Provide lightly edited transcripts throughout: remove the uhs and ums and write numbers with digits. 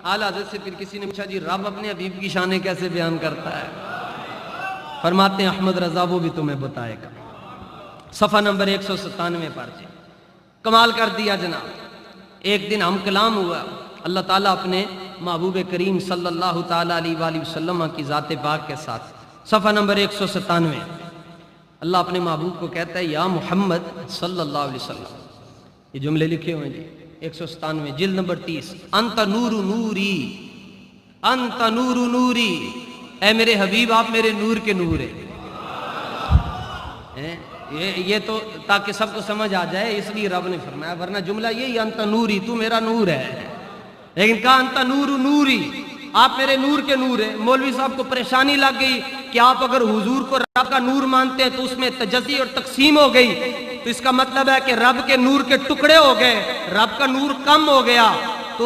اعلیٰ حضرت سے پھر کسی نے پوچھا جی رب اپنے حبیب کی شانیں کیسے بیان کرتا ہے؟ فرماتے ہیں احمد رضا وہ بھی تمہیں بتائے گا۔ صفحہ نمبر 197 پر جی کمال کر دیا جناب۔ ایک دن ہم کلام ہوا، اللہ تعالیٰ اپنے محبوب کریم صلی اللہ تعالیٰ علیہ وآلہ وسلم کی ذات پاک کے ساتھ، صفحہ نمبر 197 اللہ اپنے محبوب کو کہتا ہے یا محمد صلی اللہ علیہ وسلم، یہ جملے لکھے ہوئے ہیں جی 197 جلد نمبر 30، انت نور نوری، انت نور نوری، اے میرے حبیب آپ میرے نور کے نور ہیں۔ یہ تو تاکہ سب کو سمجھ آ جائے اس لیے رب نے فرمایا، ورنہ جملہ یہی انت نوری، تو میرا نور ہے، لیکن کہا انت نور نوری، آپ میرے نور کے نور ہیں۔ مولوی صاحب کو پریشانی لگ گئی کہ آپ اگر حضور کو رب کا نور مانتے ہیں تو اس میں تجزی اور تقسیم ہو گئی، تو اس کا مطلب ہے کہ رب کے نور کے ٹکڑے ہو گئے، رب کا نور کم ہو گیا۔ تو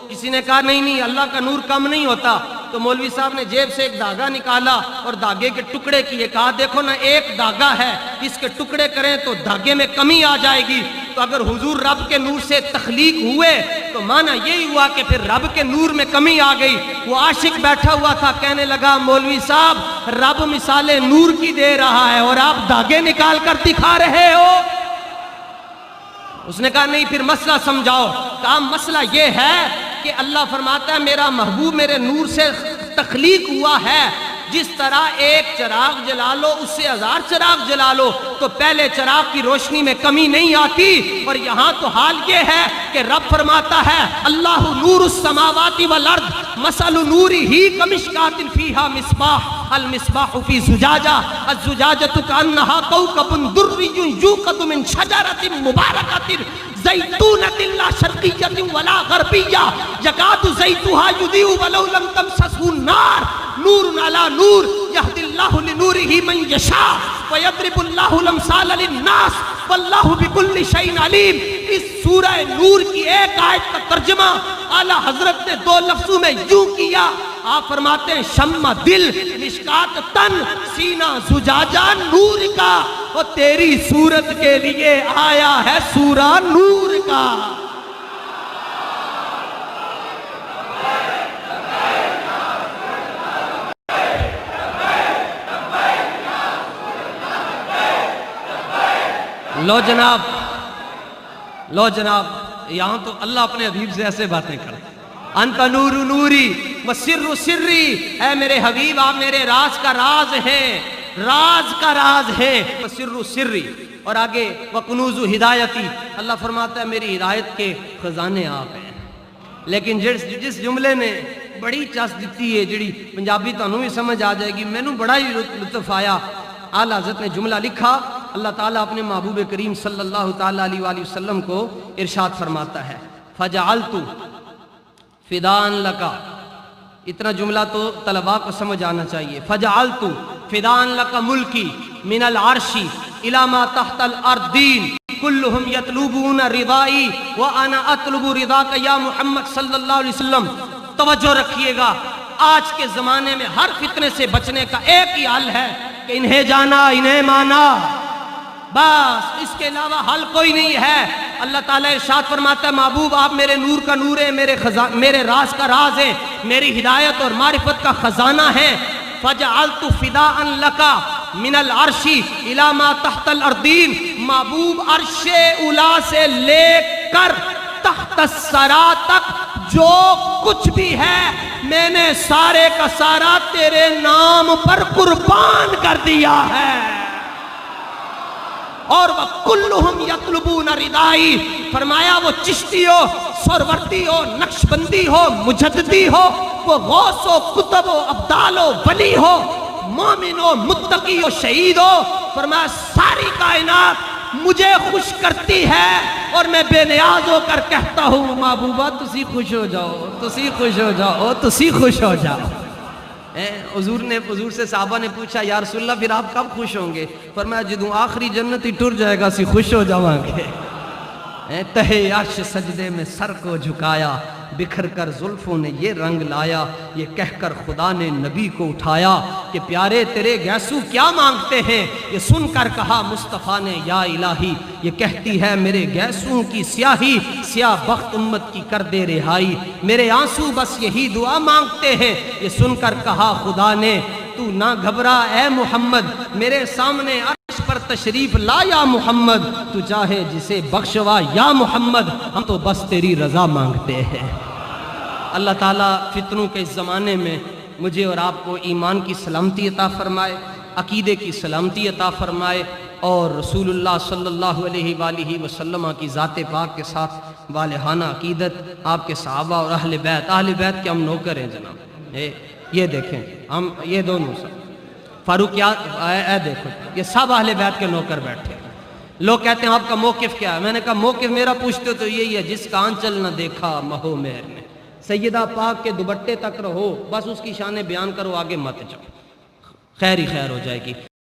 کسی نے کہا نہیں اللہ کا نور کم نہیں ہوتا۔ تو مولوی صاحب نے جیب سے ایک دھاگا نکالا اور دھاگے کے ٹکڑے کیے، کہا دیکھو نا ایک دھاگا ہے، اس کے ٹکڑے کریں تو دھاگے میں کمی آ جائے گی۔ تو اگر حضور رب کے نور سے تخلیق ہوئے تو معنی یہی ہوا کہ پھر رب کے نور میں کمی آ گئی۔ وہ عاشق بیٹھا ہوا تھا، کہنے لگا مولوی صاحب رب مثال نور کی دے رہا ہے اور آپ دھاگے نکال کر دکھا رہے ہو۔ اس نے کہا نہیں پھر مسئلہ سمجھاؤ۔ کہا مسئلہ یہ ہے کہ اللہ فرماتا ہے میرا محبوب میرے نور سے تخلیق ہوا ہے، جس طرح ایک چراغ جلا لو اس سے 1000 چراغ جلا لو تو پہلے چراغ کی روشنی میں کمی نہیں آتی۔ اور یہاں تو حال یہ ہے کہ رب فرماتا ہے اللہ نور السماوات والارض مثل نورہ کمشکاۃ فیہا مصباح المصباح فی زجاجہ الزجاجۃ کأنہا کوکب دری یوقد من شجرۃ مبارکۃ زیتونۃ لا شرقیۃ ولا غربیہ یکاد زیتها یضیء ولو لم تمسسہ النار نور علی نور یہدی اللہ لنورہ من یشاء ویضرب اللہ الامثال للناس واللہ بکل شیء علیم۔ اس سورہ نور کی ایک آیت کا ترجمہ اعلیٰ حضرت نے 2 لفظوں میں یوں کیا، آپ فرماتے ہیں شمع دل مشکات تن سینہ زجاجہ نور کا، اور تیری صورت کے لیے آیا ہے سورہ نور کا۔ لو جناب یہاں تو اللہ اپنے حبیب سے ایسے باتیں کرتا، انت نور نوری وسر سری، اے میرے حبیب آپ میرے راز کا راز ہیں، راز کا راز ہے، وسر سری، اور آگے وکنوز ہدایتی، اللہ فرماتا ہے میری ہدایت کے خزانے آپ ہیں۔ لیکن جس جملے نے بڑی چس دیتی ہے جڑی پنجابی تانوں بھی سمجھ آ جائے گی، مینوں بڑا ہی لطف آیا۔ اعلیٰ حضرت نے جملہ لکھا، اللہ تعالیٰ اپنے محبوب کریم صلی اللہ تعالیٰ علیہ وآلہ وسلم کو ارشاد فرماتا ہے فَجَعَلْتُ فِدَاءً لَكَ، اتنا جملہ تو طلباء کو سمجھ آنا چاہیے۔ فَجَعَلْتُ فِدَاءً لَكَ مُلْكِي مِنَ الْعَرْشِ إِلَى مَا تَحْتَ الْأَرْضِينَ كُلُّهُمْ يَطْلُبُونَ رِضَائِي وَأَنَا أَطْلُبُ رِضَاكَ يَا محمد صلی اللہ علیہ وسلم۔ توجہ رکھیے گا، آج کے زمانے میں ہر فتنے سے بچنے کا ایک ہی حل ہے کہ انہیں جانا انہیں مانا، بس اس کے علاوہ حل کوئی نہیں ہے۔ اللہ تعالیٰ ارشاد فرماتا ہے محبوب آپ میرے نور کا نور ہے، میرے راز کا راز ہے، میری ہدایت اور معرفت کا خزانہ ہے۔ فَجَعَلْتُ فِدَاءً لَكَ مِنَ الْعَرْشِ إِلَى مَا تَحْتَ الْأَرْضِينَ، محبوب عرش اولا سے لے کر تحت الثریٰ تک جو کچھ بھی ہے میں نے سارے کا سارا تیرے نام پر قربان کر دیا ہے۔ اور وَكُلُّهُمْ يَطْلُبُونَ رِضَائِي، فرمایا وہ چشتی ہو، سروردی ہو، نقش بندی ہو، مجددی ہو، وہ غوث ہو، کتب ہو، ابدال ہو، ولی ہو، مومن ہو، متقی ہو، شہید ہو، فرمایا ساری کائنات مجھے خوش کرتی ہے اور میں بے نیاز ہو کر کہتا ہوں محبوبہ تسی خوش ہو جاؤ، تسی خوش ہو جاؤ، تسی خوش ہو جاؤ۔ حضور سے صحابہ نے پوچھا یا رسول اللہ پھر آپ کب خوش ہوں گے؟ فرمایا جدوں آخری جنت ہی ٹر جائے گا سی خوش ہو جاواں گے۔ تہے عرش سجدے میں سر کو جھکایا، بکھر کر زلفوں نے یہ رنگ لایا، یہ کہہ کر خدا نے نبی کو اٹھایا کہ پیارے تیرے گیسو کیا مانگتے ہیں؟ یہ سن کر کہا مصطفیٰ نے یا الہی، یہ کہتی ہے میرے گیسوں کی سیاہی، سیاہ بخت امت کی کر دے رہائی، میرے آنسو بس یہی دعا مانگتے ہیں۔ یہ سن کر کہا خدا نے تو نہ گھبرا اے محمد، میرے سامنے عرش پر تشریف لا یا محمد، تو چاہے جسے بخشوا یا محمد، ہم تو بس تیری رضا مانگتے ہیں۔ اللہ تعالیٰ فتنوں کے اس زمانے میں مجھے اور آپ کو ایمان کی سلامتی عطا فرمائے، عقیدے کی سلامتی عطا فرمائے، اور رسول اللہ صلی اللہ علیہ وآلہ وسلم کی ذات پاک کے ساتھ والہانہ عقیدت، آپ کے صحابہ اور اہل بیت کے ہم نوکر ہیں جناب۔ یہ دیکھیں ہم یہ دونوں سب فاروقیات دیکھو یہ سب اہل بیت کے نوکر بیٹھے۔ لوگ کہتے ہیں آپ کا موقف کیا ہے؟ میں نے کہا موقف میرا پوچھتے تو یہی ہے، جس کا آنچل نہ دیکھا مہو مہر نے، سیدہ پاک کے دوپٹے تک رہو، بس اس کی شان بیان کرو، آگے مت جاؤ، خیر ہی خیر ہو جائے گی۔